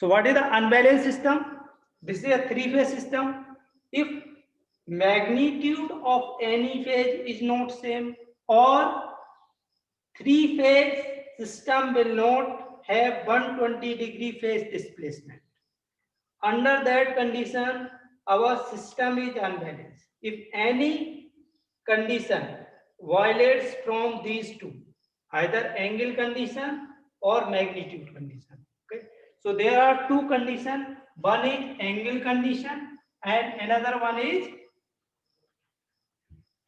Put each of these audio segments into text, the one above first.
So what is the unbalanced system? This is a three-phase system. If magnitude of any phase is not same, or three-phase system will not have 120-degree phase displacement. Under that condition, our system is unbalanced. If any condition violates from these two, either angle condition or magnitude condition. Okay. So there are two conditions. One is angle condition and another one is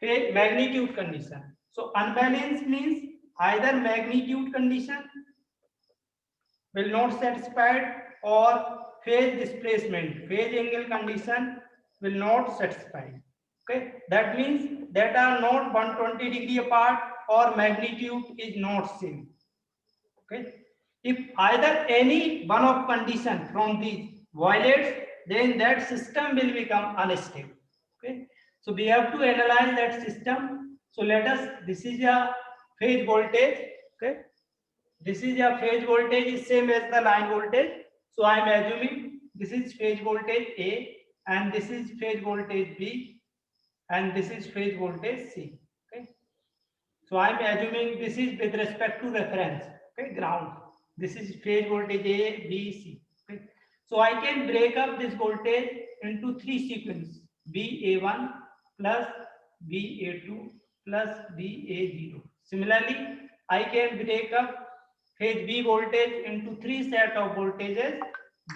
magnitude condition. So unbalanced means either magnitude condition will not satisfied or phase displacement, phase angle condition will not satisfy. Okay, that means that are not 120-degree apart or magnitude is not same. Okay, if either any one of condition from these violates, then that system will become unstable. Okay, so we have to analyze that system. So let us, this is a phase voltage. Okay, this is a phase voltage is same as the line voltage. So I am assuming this is phase voltage A and this is phase voltage B and this is phase voltage C. Okay. So I am assuming this is with respect to reference. Okay, ground. This is phase voltage A, B, C. Okay. So I can break up this voltage into three sequences: BA1 plus BA2 plus BA0. Similarly, I can break up phase B voltage into three set of voltages: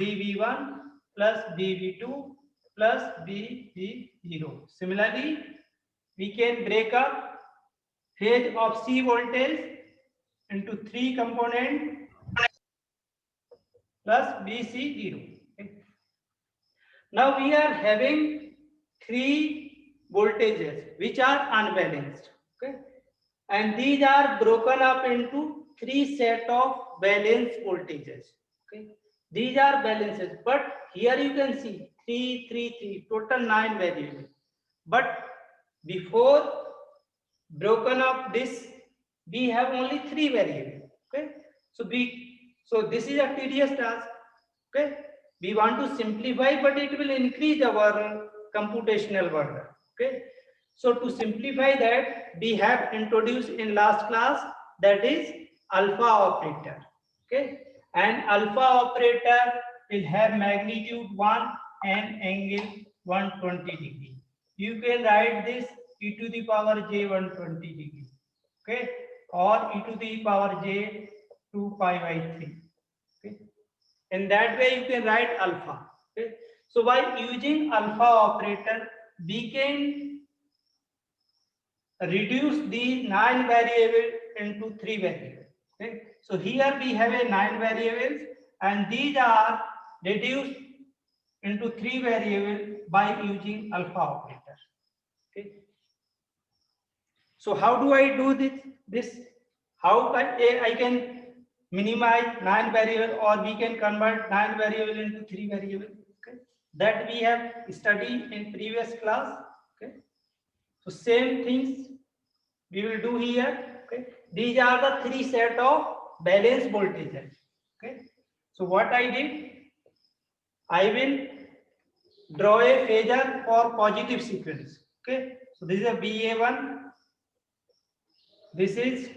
BV1 plus BV2 plus BV0. Similarly, we can break up phase of C voltage into three components plus BC0. Okay. Now we are having three voltages which are unbalanced. Okay, and these are broken up into three set of balanced voltages. Okay, these are balances, but here you can see 3, 3, 3, total 9 variables. But before broken up this, we have only 3 variables. Okay, so this is a tedious task. Okay, we want to simplify, but it will increase our computational burden. Okay, so to simplify that, we have introduced in last class, that is alpha operator. Okay, and alpha operator will have magnitude 1 and angle 120 degree. You can write this e to the power j 120 degree. Okay, or e to the power j 2 pi by 3. Okay, in that way you can write alpha. Okay, so by using alpha operator, we can reduce the 9 variables into 3 variables. Okay, so here we have a 9 variables and these are reduced into 3 variables by using alpha operator. Okay, so how do I do this? How I can minimize 9 variable, or we can convert 9 variable into 3 variable? Okay, that we have studied in previous class. Okay, so same things we will do here. Okay, these are the 3 set of balanced voltages. Okay, so what I did, I will draw a phasor for positive sequence. Okay, so this is a BA1, this is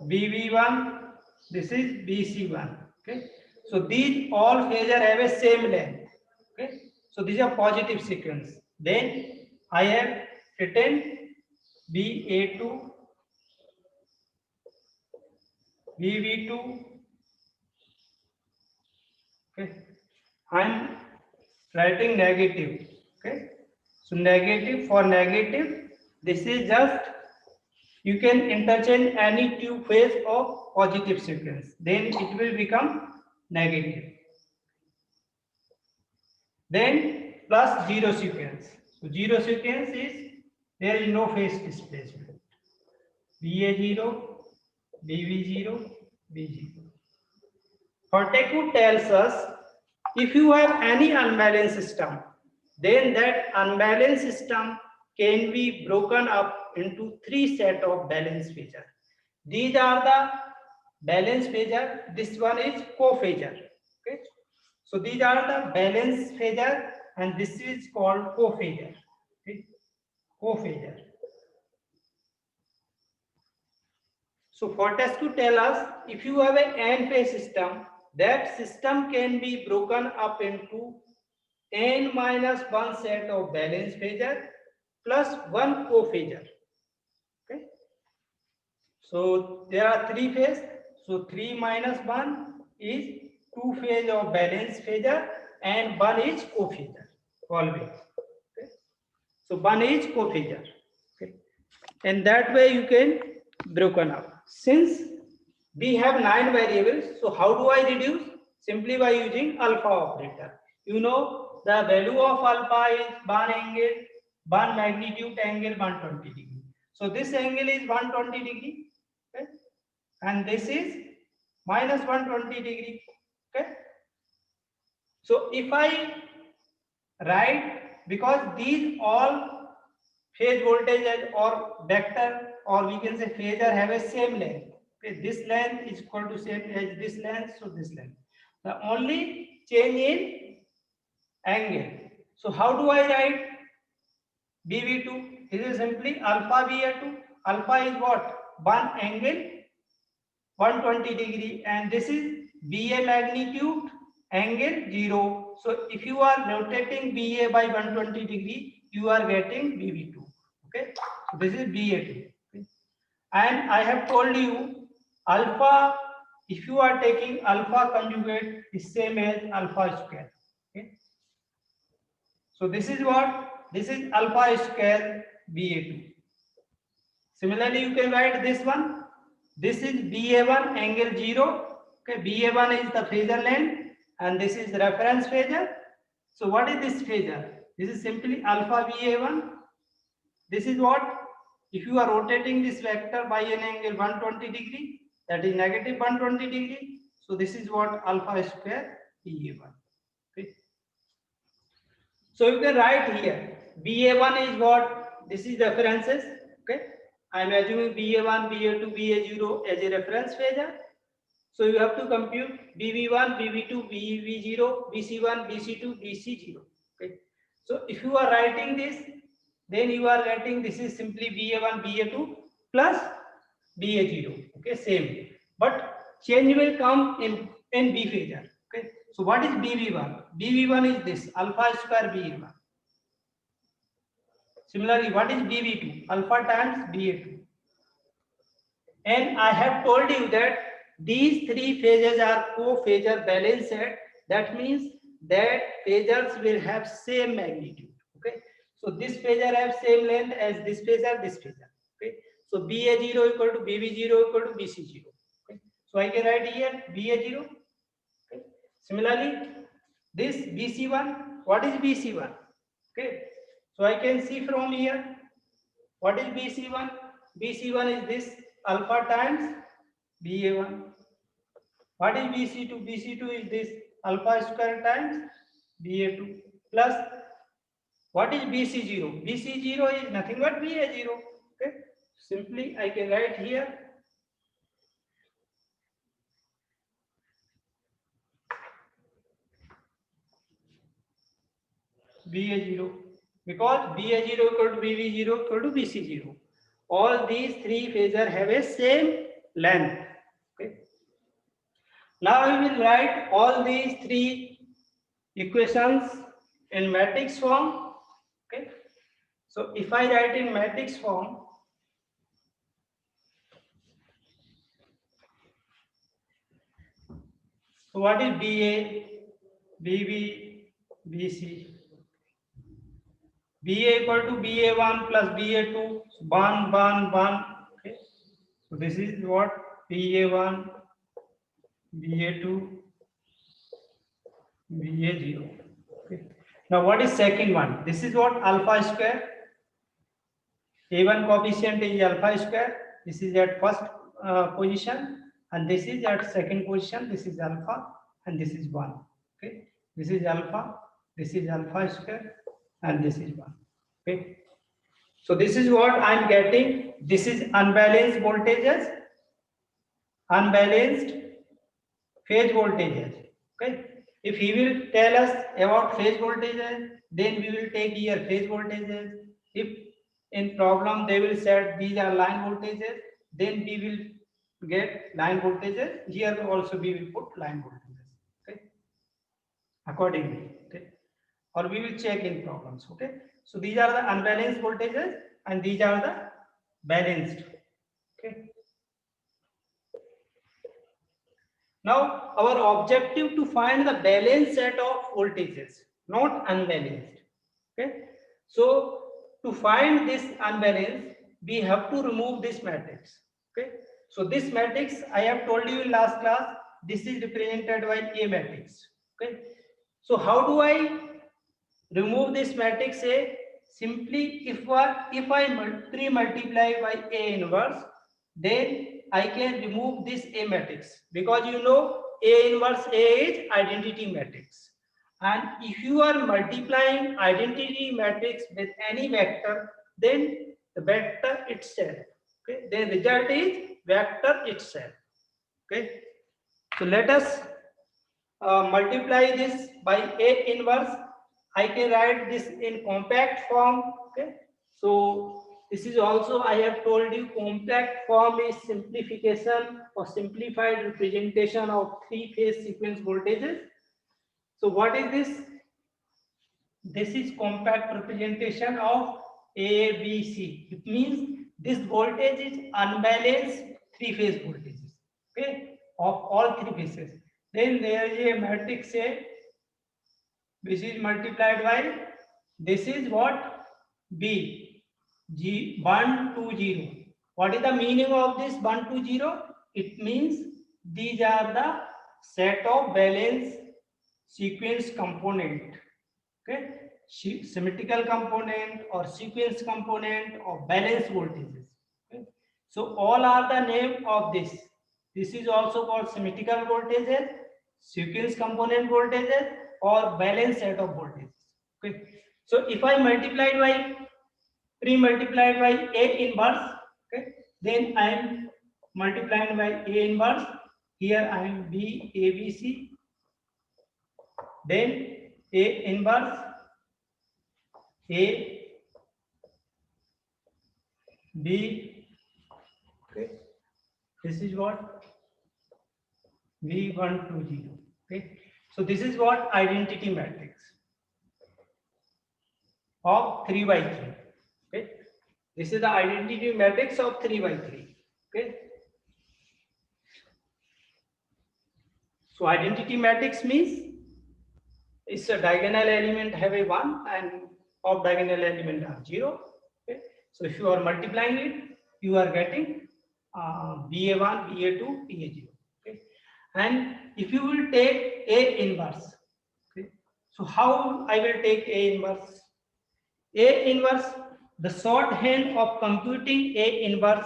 BV1, this is BC1. Okay, so these all phasor have a same length. Okay, so these are positive sequence. Then I have written BA2, BV2. Okay, I am writing negative. Okay, so negative, for negative, this is just, you can interchange any two phase of positive sequence, then it will become negative. Then plus zero sequence. So zero sequence is, there is no phase displacement. BA0, BV0, B0. Fortescue tells us, if you have any unbalanced system, then that unbalanced system can be broken up into 3 set of balanced features. These are the balance phasor, this one is co-phasor. Okay, so these are the balance phasor and this is called co-phasor. Okay, co-phasor. So Fortescue tell us if you have an n phase system, that system can be broken up into n minus 1 set of balance phasor plus 1 co-phasor. Okay, so there are 3 phase, so 3 minus 1 is 2 phase of balance phasor and 1 is co-phasor always. Okay, so 1 is co-phasor. Okay, and that way you can broken up. Since we have 9 variables, so how do I reduce? Simply by using alpha operator. You know the value of alpha is 1 angle, 1 magnitude angle 120 degree. So this angle is 120 degree. Okay, and this is minus 120 degree. Okay, so if I write, because these all phase voltage or vector or we can say phasor have a same length. Okay, this length is equal to same as this length, so this length. The only change in angle. So how do I write BV2? This is simply alpha BA2. Alpha is what? 1 angle 120 degree and this is BA magnitude angle 0. So if you are rotating BA by 120 degree, you are getting BV2. Okay, so this is BA2. Okay, and I have told you alpha, if you are taking alpha conjugate is same as alpha square. Okay, so this is what? This is alpha square BA2. Similarly, you can write this one. This is BA1 angle 0. Okay, BA1 is the phasor length and this is reference phasor. So what is this phasor? This is simply alpha BA1. This is what? If you are rotating this vector by an angle 120 degree, that is negative 120 degree. So this is what? Alpha square BA1. Okay. So you can write here BA1 is what? This is references. Okay, I am assuming BA1, BA2, BA0 as a reference phasor. So you have to compute BV1, BV2, BV0, BC1, BC2, BC0. Okay, so if you are writing this, then you are getting this is simply BA1, BA2 plus BA0. Okay, same, but change will come in B phasor. Okay, so what is BV1? BV1 is this alpha square BV1. Similarly, what is BV2? Alpha times BA2. And I have told you that these 3 phases are co-phasor balance set. That means that phasors will have same magnitude. Okay, so this phasor have same length as this phasor, this phasor. Okay, so BA0 equal to BV0 equal to BC0. Okay, so I can write here BA0. Okay, similarly, this BC1. What is BC1? Okay, so I can see from here what is BC1. BC1 is this alpha times BA1. What is BC2? BC2 is this alpha square times BA2 plus what is BC0? BC0 is nothing but BA0. Okay, simply I can write here BA0 because BA0 equal to BV0 equal to BC0. All these 3 phasors have a same length. Okay. Now we will write all these 3 equations in matrix form. Okay, so if I write in matrix form, so what is BA, BB, BC? BA equal to BA1 plus BA2, 1, 1, 1. Okay, so this is what BA1, BA2, BA0. Okay. Now what is second one? This is what alpha square. A1 coefficient is alpha square. This is at first position and this is at second position. This is alpha and this is 1. Okay, this is alpha, this is alpha square and this is 1. Okay, so this is what I am getting. This is unbalanced voltages unbalanced phase voltages. Okay, if he will tell us about phase voltages, then we will take here phase voltages. If in problem they will set these are line voltages, then we will get line voltages. Here also we will put line voltages. Okay, accordingly. Okay, or we will check in problems. Okay, so these are the unbalanced voltages and these are the balanced. Okay. Now, our objective to find the balanced set of voltages, not unbalanced. Okay. So, to find this unbalance, we have to remove this matrix. Okay. So, this matrix I have told you in last class. This is represented by A matrix. Okay. So, how do I remove this matrix A? Simply, if I multiply by A inverse, then I can remove this A matrix, because you know A inverse A is identity matrix, and if you are multiplying identity matrix with any vector, then the vector itself, okay, the result is vector itself. Okay, so let us multiply this by A inverse. I can write this in compact form. Okay, so this is also, I have told you, compact form is simplification or simplified representation of three-phase sequence voltages. So what is this? This is compact representation of A, B, C. It means this voltage is unbalanced three-phase voltages. Okay, of all three phases. Then there is a matrix A, which is multiplied by, this is what? B, G 1 2 0. What is the meaning of this 1 2 0? It means these are the set of balance sequence component. Okay, symmetrical component or sequence component of balance voltages. Okay? So all are the name of this. This is also called symmetrical voltages, sequence component voltages, or balance set of voltages. Okay, so if I multiplied by A inverse, okay, then I am multiplying by A inverse. Here I am B A B C, then A inverse A B. Okay, this is what V120. Okay, so this is what identity matrix of 3 by 3. Okay, this is the identity matrix of 3 by 3. Okay, so identity matrix means it's a diagonal element have a 1 and off diagonal element are 0. Okay, so if you are multiplying it, you are getting BA1, BA2, BA0. Okay, and if you will take A inverse, okay, so how I will take A inverse? A inverse, the shorthand of computing A inverse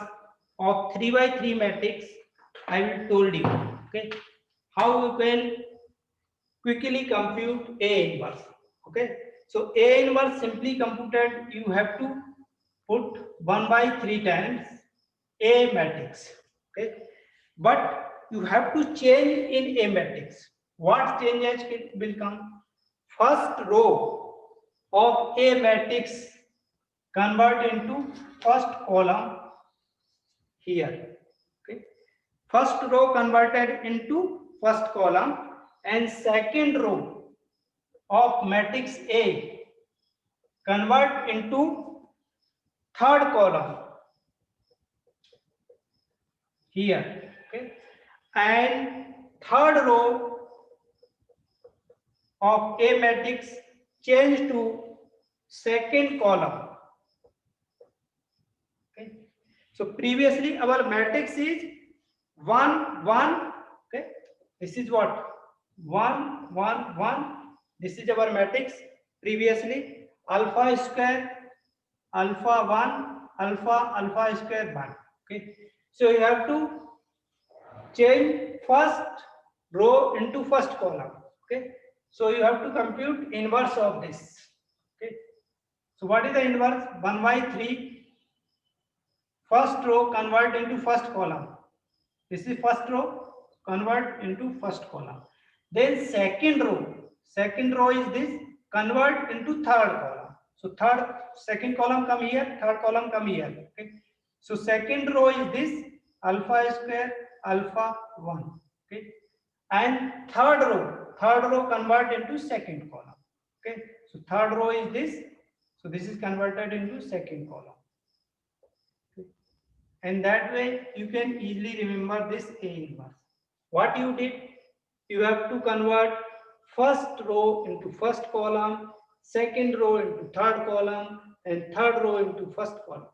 of 3 by 3 matrix, I will told you. Okay, how you can quickly compute A inverse. Okay, so A inverse simply computed, you have to put 1 by 3 times A matrix. Okay, but you have to change in A matrix. What changes will come? First row of A matrix convert into first column here. Okay, first row converted into first column, and second row of matrix A convert into third column here. Okay, and third row of A matrix change to second column. Okay, so previously our matrix is 1 1. Okay, this is what 1 1 1. This is our matrix previously, alpha square alpha 1 alpha square 1. Okay, so you have to change first row into first column. Okay, so you have to compute inverse of this. Okay, so what is the inverse? 1 by 3 first row convert into first column, This is first row, convert into first column. Then second row is this, convert into third column. So second column come here, third column come here. Okay. So second row is this alpha square alpha 1. Okay. And third row convert into second column. Okay. So third row is this. So this is converted into second column. Okay. And that way you can easily remember this A inverse. What you did, you have to convert first row into first column, second row into third column, and third row into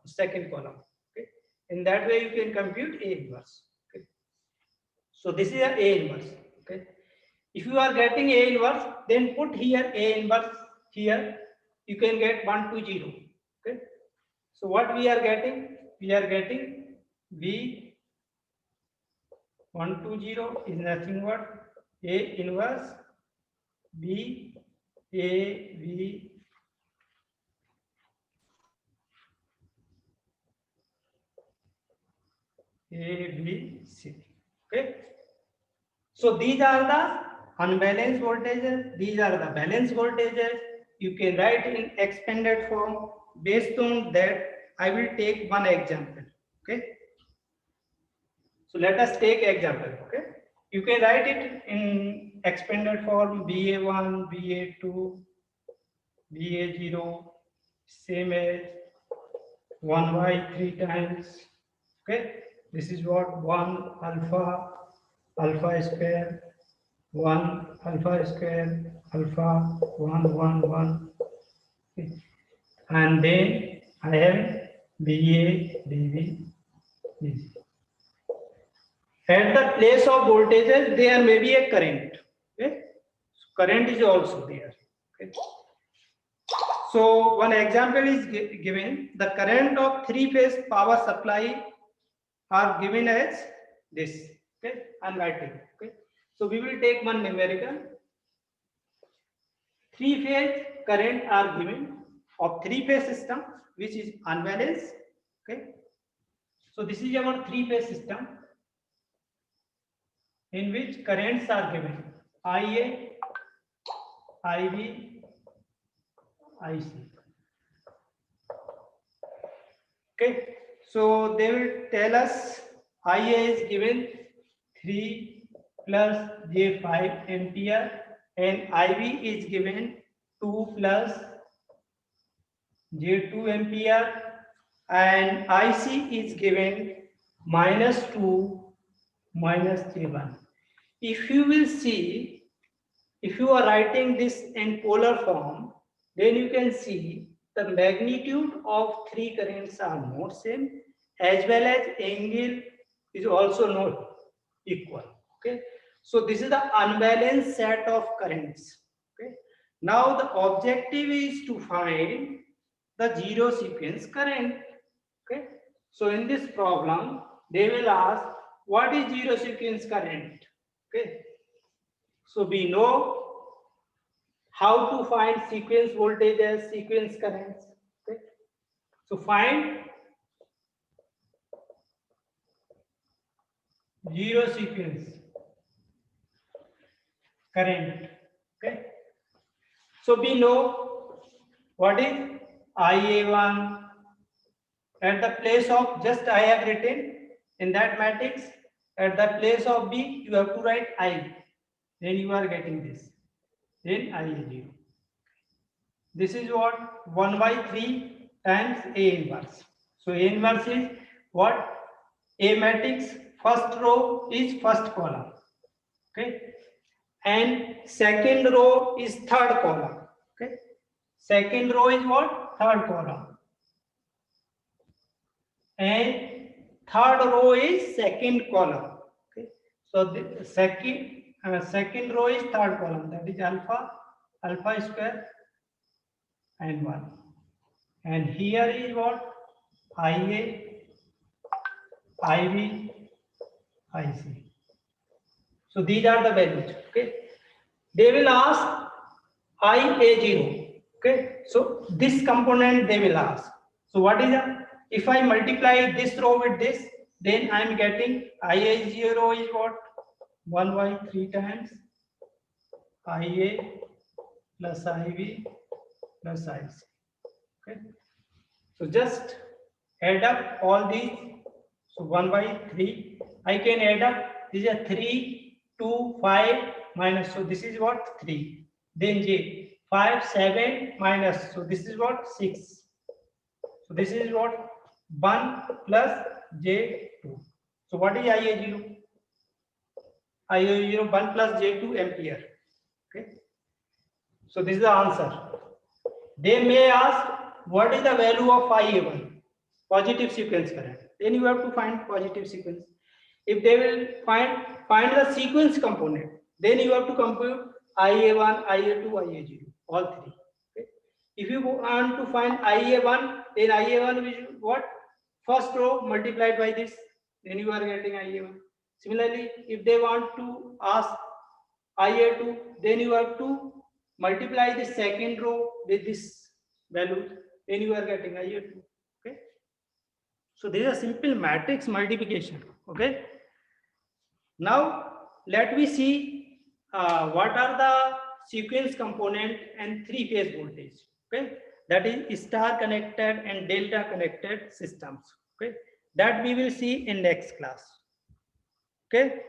second column. Okay. In that way you can compute A inverse. Okay. So this is A inverse. Okay. If you are getting A inverse, then put here A inverse here. You can get 1 to 0. Okay. So what we are getting? We are getting V 1 to 0 is nothing but A inverse B A V A B C. Okay. So these are the unbalanced voltages. These are the balanced voltages. You can write in expanded form. Based on that, I will take one example. Okay. So let us take example. Okay. You can write it in expanded form BA1, BA2, BA0, same as 1 by 3 times. Okay. This is what 1 alpha square 1 alpha square alpha 1 1 1. Okay. And then I have BA BB BC. At the place of voltages, there may be a current. Okay? So current is also there. Okay? So one example is given. The current of three-phase power supply are given as this. Okay, I'm writing. Okay, so we will take one numerical. Three-phase current are given of three-phase system, which is unbalanced. Okay, so this is our three-phase system in which currents are given IA, IB, IC. Okay, so they will tell us IA is given 3 plus J5 ampere and IB is given 2 plus J2 ampere and IC is given minus 2 minus J1. If you will see, if you are writing this in polar form, then you can see the magnitude of three currents are not same, as well as angle is also not equal. Okay, so this is the unbalanced set of currents. Okay, now the objective is to find the zero sequence current. Okay, so in this problem they will ask what is zero sequence current. Okay, so we know how to find sequence voltages, sequence currents. Okay, so find zero sequence current. Okay, so we know what is IA1 at the place of, just I have written in that matrix, at the place of B you have to write I, then you are getting this, then IA0. This is what 1 by 3 times A inverse. So A inverse is what? A matrix, first row is first column. Okay, and second row is third column. Okay, second row is what? Third column, and third row is second column. Okay, so the second row is third column, that is alpha square and 1, and here is what? IA, IB, IC. So these are the values. Okay, they will ask IA0. Okay, so this component they will ask. So what is that? If I multiply this row with this, then I am getting IA0 is what? 1 by 3 times IA plus IV plus IC. Okay. So just add up all these. So 1 by 3. I can add up. This is a 3, 2, 5 minus. So this is what? 3. Then J. 5, 7 minus. So this is what? 6. So this is what? 1 plus J2. So what is IA0? IA0 1 plus J2 ampere. Okay. So this is the answer. They may ask what is the value of IA1? Positive sequence current. Then you have to find positive sequence. If they will find the sequence component, then you have to compute IA1, IA2, IA0, all three. Okay. If you want to find IA1, then IA1 is what? First row multiplied by this, then you are getting IA1. Similarly, if they want to ask IA2, then you have to multiply the second row with this value, then you are getting IA2. Okay. So this is a simple matrix multiplication. Okay. Now let me see what are the sequence component and three phase voltage. Okay. That is star connected and delta connected systems. Okay. That we will see in next class. Okay.